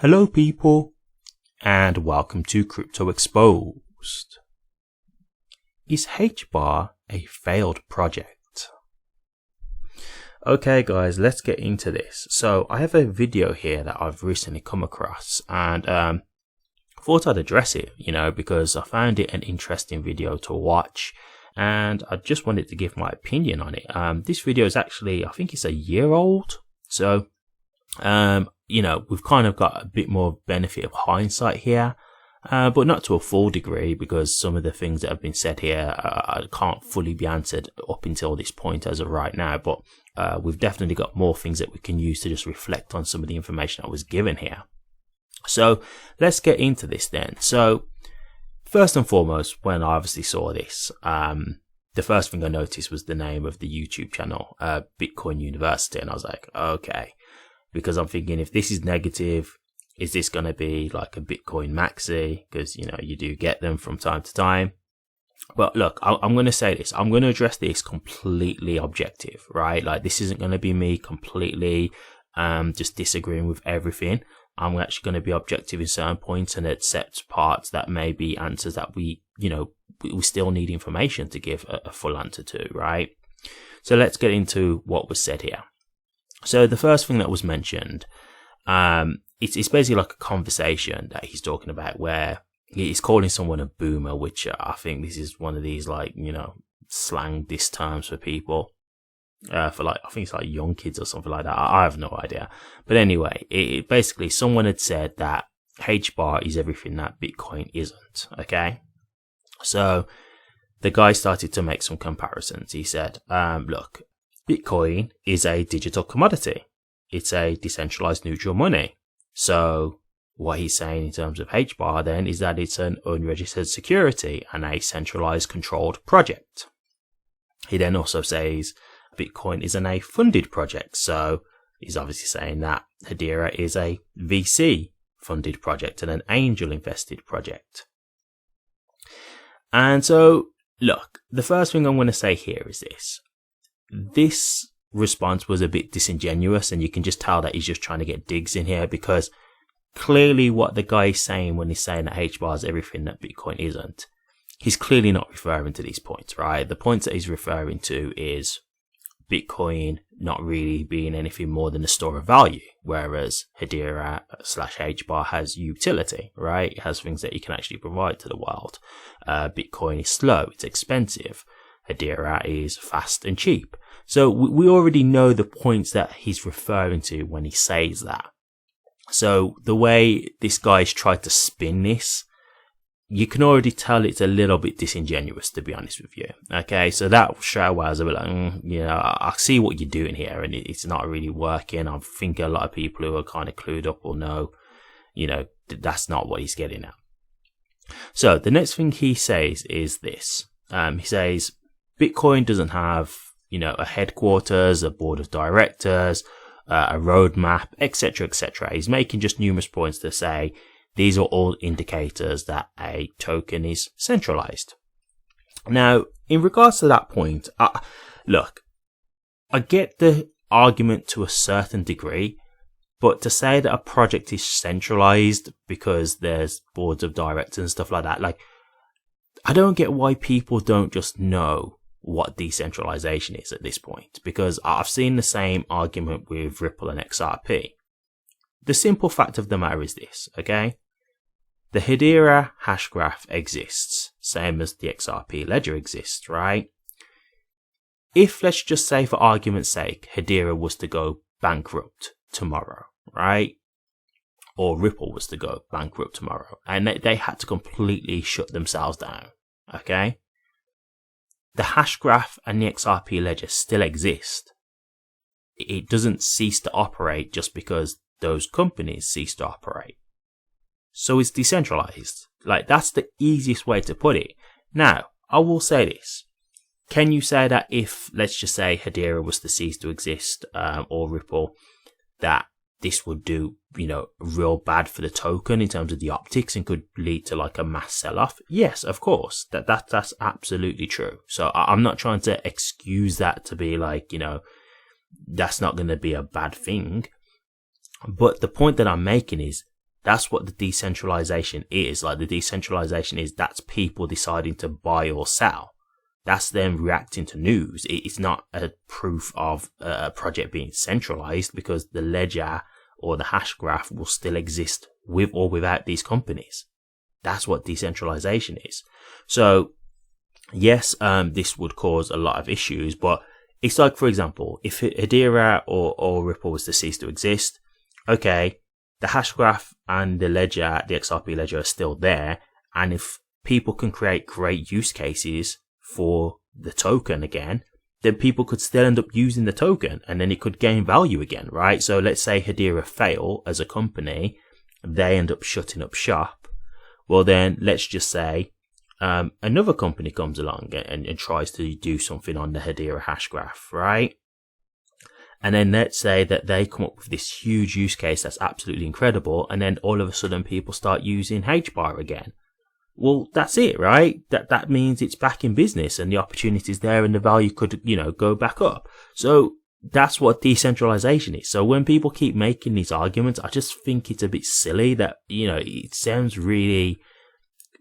Hello people, and welcome to Crypto Exposed. Is HBAR a failed project? Okay guys, let's get into this. So I have a video here that I've recently come across and thought I'd address it, because I found it an interesting video to watch and I just wanted to give my opinion on it. This video is actually, I think it's a year old. So we've kind of got a bit more benefit of hindsight here, but not to a full degree, because some of the things that have been said here can't fully be answered up until this point as of right now. But we've definitely got more things that we can use to just reflect on some of the information that was given here. So let's get into this then. So first and foremost, when I obviously saw this, the first thing I noticed was the name of the YouTube channel, Bitcoin University, and I was like, okay. Because I'm thinking, if this is negative, is this going to be like a Bitcoin maxi? Because, you do get them from time to time. But look, I'm going to say this. I'm going to address this completely objective, right? Like, this isn't going to be me completely just disagreeing with everything. I'm actually going to be objective in certain points and accept parts that may be answers that we still need information to give a full answer to, right? So let's get into what was said here. So the first thing that was mentioned, it's basically like a conversation that he's talking about where he's calling someone a boomer, which I think this is one of these slang diss terms for people, for I think it's like young kids or something like that. I have no idea. But anyway, it basically someone had said that HBAR is everything that Bitcoin isn't. Okay. So the guy started to make some comparisons. He said, look, Bitcoin is a digital commodity. It's a decentralized neutral money. So what he's saying in terms of HBAR then is that it's an unregistered security and a centralized controlled project. He then also says Bitcoin isn't a funded project. So he's obviously saying that Hedera is a VC funded project and an angel invested project. And so look, the first thing I'm going to say here is this. This response was a bit disingenuous, and you can just tell that he's just trying to get digs in here, because clearly what the guy is saying when he's saying that HBAR is everything that Bitcoin isn't, he's clearly not referring to these points, right? The points that he's referring to is Bitcoin not really being anything more than a store of value, whereas Hedera / HBAR has utility, right? It has things that you can actually provide to the world. Bitcoin is slow, it's expensive. Hedera is fast and cheap. So we already know the points that he's referring to when he says that. So the way this guy's tried to spin this, you can already tell it's a little bit disingenuous, to be honest with you. Okay, so that straight away I was a bit like, I see what you're doing here, and it's not really working. I think a lot of people who are kind of clued up will know, that's not what he's getting at. So the next thing he says is this. He says, Bitcoin doesn't have, a headquarters, a board of directors, a roadmap, etc., etc. He's making just numerous points to say these are all indicators that a token is centralized. Now, in regards to that point, look, I get the argument to a certain degree, but to say that a project is centralized because there's boards of directors and stuff like that, I don't get why people don't just know what decentralization is at this point, because I've seen the same argument with Ripple and XRP. The simple fact of the matter is this, okay? The Hedera hashgraph exists, same as the XRP ledger exists, right? If, let's just say for argument's sake, Hedera was to go bankrupt tomorrow, right? Or Ripple was to go bankrupt tomorrow, and they had to completely shut themselves down, okay? The hashgraph and the XRP ledger still exist. It doesn't cease to operate just because those companies cease to operate. So it's decentralized. That's the easiest way to put it. Now, I will say this. Can you say that if, let's just say, Hedera was to cease to exist, or Ripple, that this would do, real bad for the token in terms of the optics and could lead to a mass sell-off? Yes, of course. That's absolutely true. So I'm not trying to excuse that to be that's not going to be a bad thing. But the point that I'm making is That's what the decentralization is. Like, the decentralization is that's people deciding to buy or sell. That's them reacting to news. It's not a proof of a project being centralized, because the ledger or the hash graph will still exist with or without these companies. That's what decentralization is. So yes, this would cause a lot of issues, but it's like, for example, if Hedera or Ripple was to cease to exist, okay, the hash graph and the ledger, the XRP ledger, are still there. And if people can create great use cases for the token again, then people could still end up using the token, and then it could gain value again, right? So let's say Hedera fail as a company, they end up shutting up shop. Well, then let's just say another company comes along and tries to do something on the Hedera hash graph, right? And then let's say that they come up with this huge use case that's absolutely incredible, and then all of a sudden people start using HBAR again. Well, that's it, right? That means it's back in business, and the opportunity's there, and the value could, go back up. So that's what decentralization is. So when people keep making these arguments, I just think it's a bit silly that, it sounds really,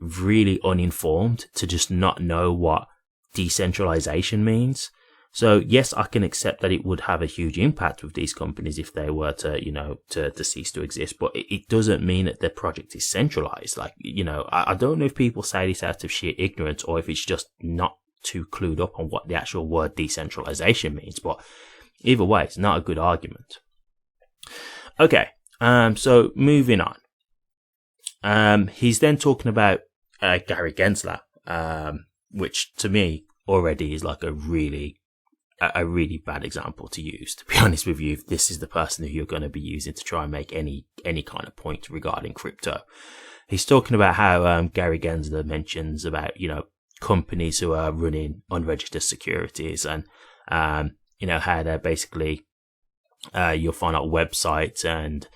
really uninformed to just not know what decentralization means. So yes, I can accept that it would have a huge impact with these companies if they were to, to cease to exist, but it doesn't mean that the project is centralized. Like, I don't know if people say this out of sheer ignorance or if it's just not too clued up on what the actual word decentralization means, but either way, it's not a good argument. Okay. So moving on. He's then talking about, Gary Gensler, which to me already is like a really bad example to use, to be honest with you, if this is the person who you're going to be using to try and make any kind of point regarding crypto. He's talking about how Gary Gensler mentions about, companies who are running unregistered securities, and, how they're basically, you'll find out websites and,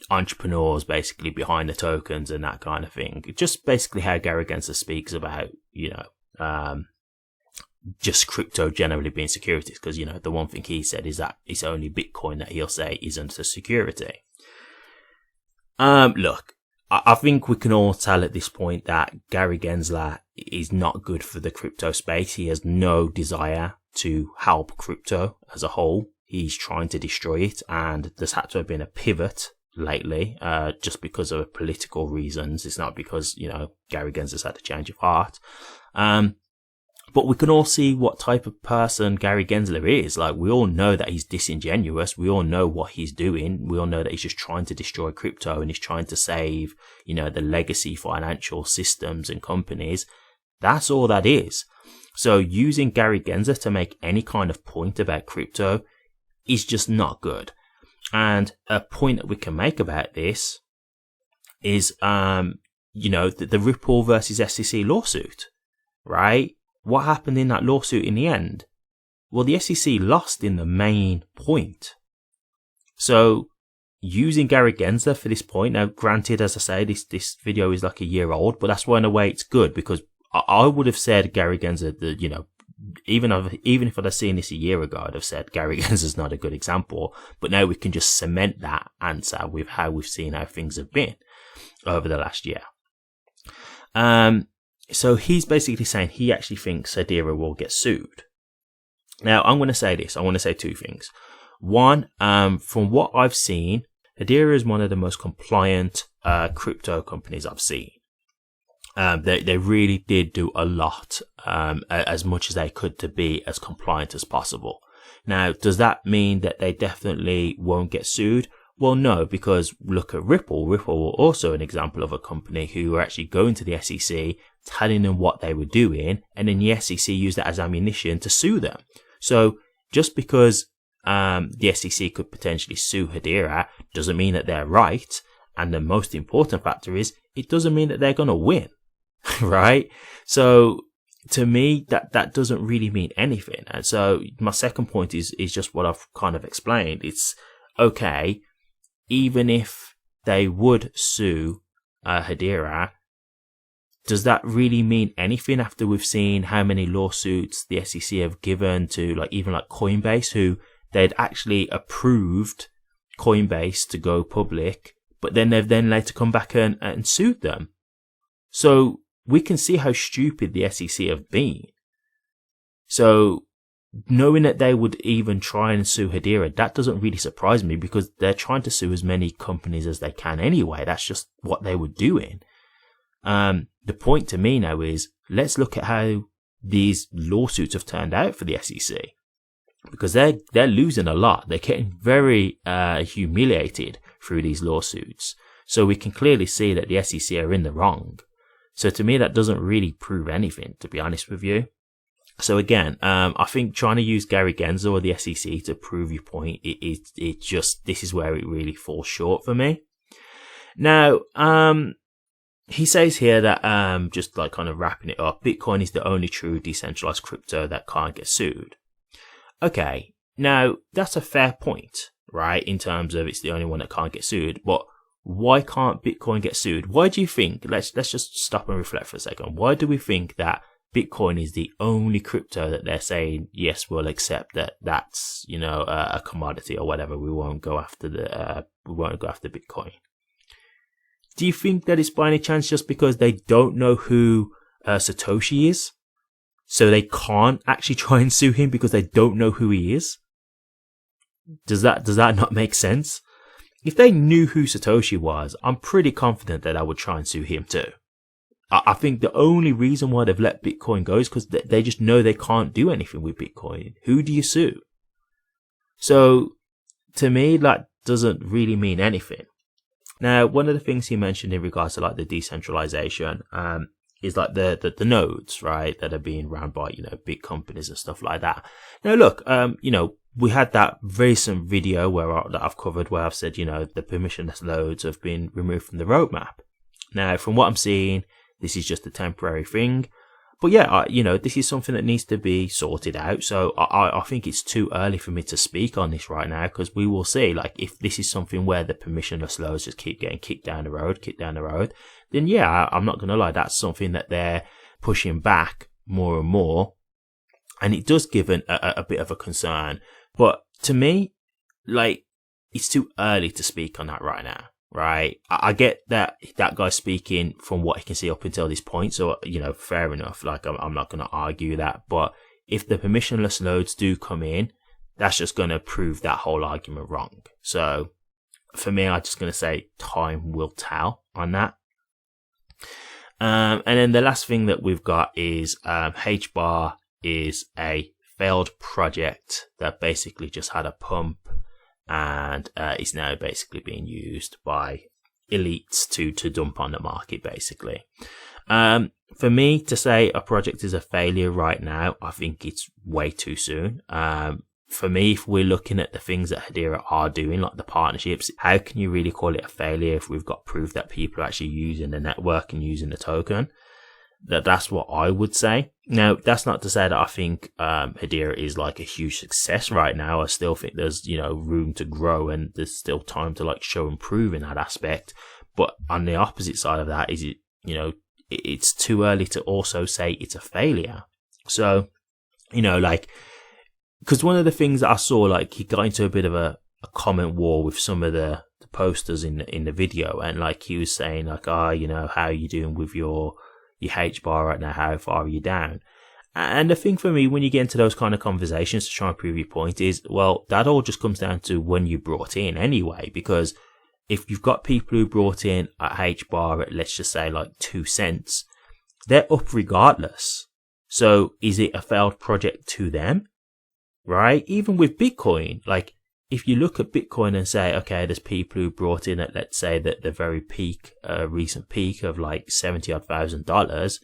entrepreneurs basically behind the tokens and that kind of thing. Just basically how Gary Gensler speaks about, just crypto generally being securities, because the one thing he said is that it's only Bitcoin that he'll say isn't a security. Look, I think we can all tell at this point that Gary Gensler is not good for the crypto space. He has no desire to help crypto as a whole. He's trying to destroy it, and there's had to have been a pivot lately, just because of political reasons. It's not because, Gary Gensler's had a change of heart. But we can all see what type of person Gary Gensler is. Like, we all know that he's disingenuous. We all know what he's doing. We all know that he's just trying to destroy crypto, and he's trying to save, the legacy financial systems and companies. That's all that is. So using Gary Gensler to make any kind of point about crypto is just not good. And a point that we can make about this is, the Ripple versus SEC lawsuit, right? What happened in that lawsuit in the end? Well, the SEC lost in the main point. So using Gary Gensler for this point, now granted, as I say, this video is like a year old, but that's why in a way it's good, because I would have said Gary Gensler, even if I'd have seen this a year ago, I'd have said Gary Gensler's not a good example. But now we can just cement that answer with how we've seen how things have been over the last year. So he's basically saying he actually thinks Hedera will get sued. Now, I'm going to say this. I want to say two things. One, from what I've seen, Hedera is one of the most compliant crypto companies I've seen. They really did do a lot, as much as they could, to be as compliant as possible. Now, does that mean that they definitely won't get sued? Well, no, because look at Ripple. Ripple were also an example of a company who were actually going to the SEC, telling them what they were doing, and then the SEC used that as ammunition to sue them. So just because the SEC could potentially sue Hedera doesn't mean that they're right. And the most important factor is it doesn't mean that they're going to win, right? So to me, that doesn't really mean anything. And so my second point is just what I've kind of explained. It's okay, even if they would sue Hedera, does that really mean anything after we've seen how many lawsuits the SEC have given to even Coinbase, who they'd actually approved Coinbase to go public but then they've then later come back and sued them. So we can see how stupid the SEC have been. So knowing that they would even try and sue Hedera, that doesn't really surprise me, because they're trying to sue as many companies as they can anyway. That's just what they were doing. The point to me now is, let's look at how these lawsuits have turned out for the SEC, because they're losing a lot. They're getting very humiliated through these lawsuits. So we can clearly see that the SEC are in the wrong. So to me, that doesn't really prove anything, to be honest with you. So again, I think trying to use Gary Gensler or the SEC to prove your point, it just, this is where it really falls short for me. Now, he says here that, just like kind of wrapping it up, Bitcoin is the only true decentralized crypto that can't get sued. Okay, now that's a fair point, right? In terms of it's the only one that can't get sued, but why can't Bitcoin get sued? Why do you think, let's just stop and reflect for a second. Why do we think that Bitcoin is the only crypto that they're saying, yes, we'll accept that's, you know, a commodity or whatever. We won't go after Bitcoin. Do you think that it's by any chance just because they don't know who Satoshi is? So they can't actually try and sue him because they don't know who he is? Does that not make sense? If they knew who Satoshi was, I'm pretty confident that I would try and sue him too. I think the only reason why they've let Bitcoin go is because they just know they can't do anything with Bitcoin. Who do you sue? So, to me, that doesn't really mean anything. Now, one of the things he mentioned in regards to like the decentralization, is like the nodes, right, that are being run by, you know, big companies and stuff like that. Now, look, you know, we had that recent video that I've covered where I've said, you know, the permissionless nodes have been removed from the roadmap. Now, from what I'm seeing, this is just a temporary thing. But yeah, you know, this is something that needs to be sorted out. So I think it's too early for me to speak on this right now, because we will see, like, if this is something where the permissionless nodes just keep getting kicked down the road, then yeah, I'm not going to lie, that's something that they're pushing back more and more. And it does give a bit of a concern. But to me, like, it's too early to speak on that right now. Right, I get that guy's speaking from what he can see up until this point, so, you know, fair enough. Like, I'm not going to argue that, but if the permissionless nodes do come in, that's just going to prove that whole argument wrong. So, for me, I'm just going to say time will tell on that. And then the last thing that we've got is HBAR is a failed project that basically just had a pump, and is now basically being used by elites to dump on the market, basically. For me to say a project is a failure right now, I think it's way too soon. For me, if we're looking at the things that Hedera are doing, like the partnerships, how can you really call it a failure if we've got proof that people are actually using the network and using the token? That's what I would say. Now, that's not to say that I think Hedera is like a huge success right now. I still think there's, you know, room to grow, and there's still time to like show and prove in that aspect. But on the opposite side of that is, you know, it's too early to also say it's a failure. So, you know, like, because one of the things that I saw, like, he got into a bit of a comment war with some of the posters in the video, and like he was saying like, you know, how are you doing with your HBAR right now, how far are you down? And the thing for me, when you get into those kind of conversations to try and prove your point, is, well, that all just comes down to when you brought in anyway, because if you've got people who brought in a HBAR at, let's just say, like 2 cents, they're up regardless. So is it a failed project to them? Right? Even with Bitcoin, like, if you look at Bitcoin and say, okay, there's people who brought in at, let's say, that the very peak, recent peak of like $70,000,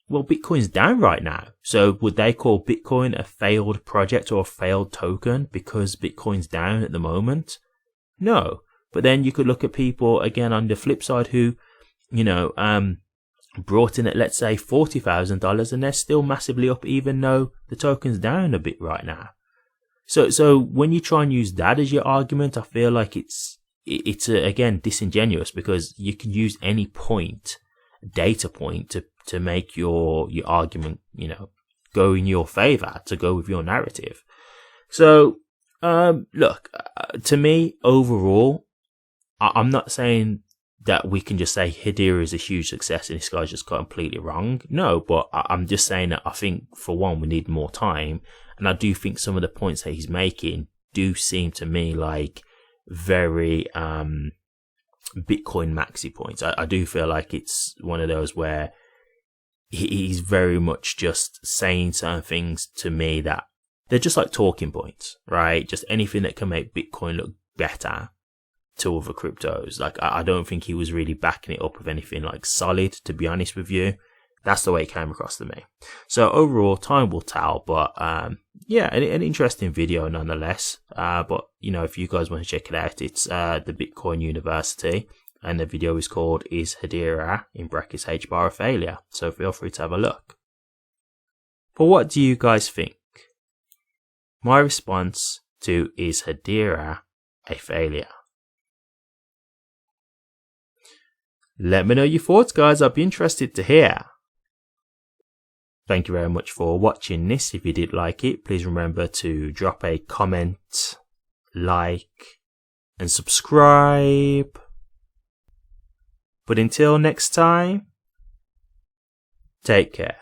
well, Bitcoin's down right now. So would they call Bitcoin a failed project or a failed token because Bitcoin's down at the moment? No. But then you could look at people again on the flip side who, you know, brought in at, let's say, $40,000, and they're still massively up, even though the token's down a bit right now. So when you try and use that as your argument, I feel like it's again disingenuous, because you can use any data point to make your argument, you know, go in your favor, to go with your narrative. So look, to me overall, I'm not saying that we can just say Hedera is a huge success and this guy's just got completely wrong. No, but I'm just saying that I think, for one, we need more time. And I do think some of the points that he's making do seem to me like very Bitcoin maxi points. I do feel like it's one of those where he's very much just saying certain things to me that they're just like talking points, right? Just anything that can make Bitcoin look better to other cryptos. Like, I don't think he was really backing it up with anything like solid, to be honest with you. That's the way it came across to me. So overall, time will tell, but yeah, an interesting video nonetheless. But you know, if you guys want to check it out, it's the Bitcoin University, and the video is called "Is Hedera in brackets HBAR a failure?" So feel free to have a look. But what do you guys think? My response to "Is Hedera a failure?" Let me know your thoughts, guys. I'd be interested to hear. Thank you very much for watching this. If you did like it, please remember to drop a comment, like, and subscribe. But until next time, take care.